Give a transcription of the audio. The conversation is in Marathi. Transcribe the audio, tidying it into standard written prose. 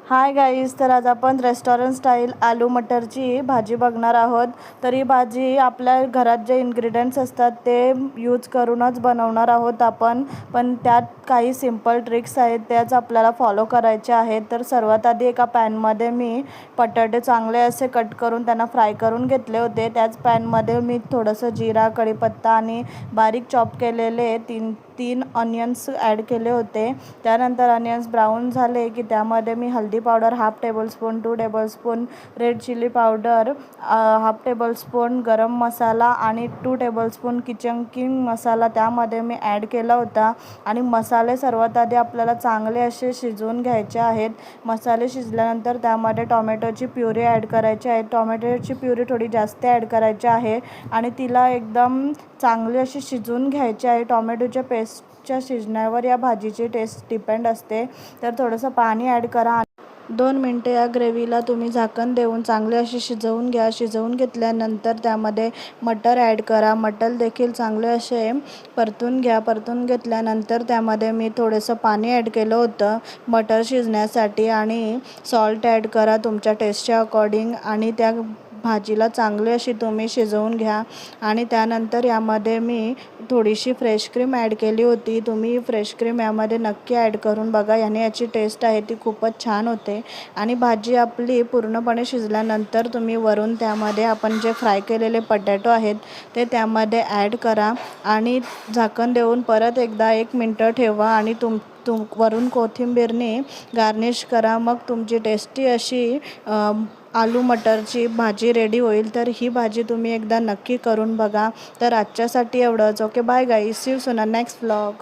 हाय गाईज, तर आज आपण रेस्टॉरंट स्टाईल आलू मटरची भाजी बघणार आहोत. तर ही भाजी आपल्या घरात जे इन्ग्रेडियंट्स असतात ते यूज करूनच बनवणार आहोत आपण. पण त्यात काही सिंपल ट्रिक्स आहेत, त्याच आपल्याला फॉलो करायच्या आहेत. तर सर्वात आधी एका पॅनमध्ये मी बटाटे चांगले असे कट करून त्यांना फ्राय करून घेतले होते. त्याच पॅनमध्ये मी थोडंसं जिरा, कढीपत्ता आणि बारीक चॉप केलेले तीन ऑनियन्स ॲड केले होते. त्यानंतर ऑनियन्स ब्राऊन झाले की त्यामध्ये मी हल्दी powder half tablespoon, 2 tablespoon red chilli powder, half tablespoon garam masala आणि 2 टेबलस्पून किचन किंग मसाला त्यामध्ये मी ॲड केला होता. आणि मसाले सर्वात आधी आपल्याला चांगले असे शिजवून घ्यायचे आहेत. मसाले शिजल्यानंतर त्यामध्ये टोमॅटोची प्युरी ॲड करायची आहे. टोमॅटोची प्युरी थोडी जास्त ॲड करायची आहे आणि तिला एकदम चांगली अशी शिजवून घ्यायची आहे. टोमॅटोच्या पेस्टच्या शिजण्यावर या भाजीची टेस्ट डिपेंड असते. तर थोडंसं पाणी ॲड करा. 2 मिनटे या ग्रेव्हीला तुम्ही झाकण देऊन चांगले असे शिजवून घ्या. शिजवून घेतल्यानंतर त्यामध्ये मटर ॲड करा. मटर देखील चांगले असे परतून घ्या. परतून घेतल्यानंतर त्यामध्ये मी थोडंसं पाणी ॲड केलं होतं मटर शिजण्यासाठी आणि सॉल्ट ॲड करा तुमच्या टेस्टच्या अकॉर्डिंग. आणि त्या भाजीला चांगली अशी तुम्ही शिजवून घ्या. आणि त्यानंतर यामध्ये मी थोडीशी फ्रेश क्रीम ॲड केली होती. तुम्ही फ्रेश क्रीम यामध्ये नक्की ॲड करून बघा, याने याची टेस्ट आहे ती खूपच छान होते. आणि भाजी आपली पूर्णपणे शिजल्यानंतर तुम्ही वरून त्यामध्ये आपण जे फ्राय केलेले पोटॅटो आहेत ते त्यामध्ये ॲड करा आणि झाकण देऊन परत एकदा 1 मिनटं ठेवा आणि वरून कोथिंबीरने गार्निश करा. मग तुमची टेस्टी अशी आलू मटरची भाजी रेडी होईल. तर ही भाजी तुम्ही एकदा नक्की करून बघा. तर आजच्यासाठी एवढंच. Okay, bye guys, see you soon next vlog.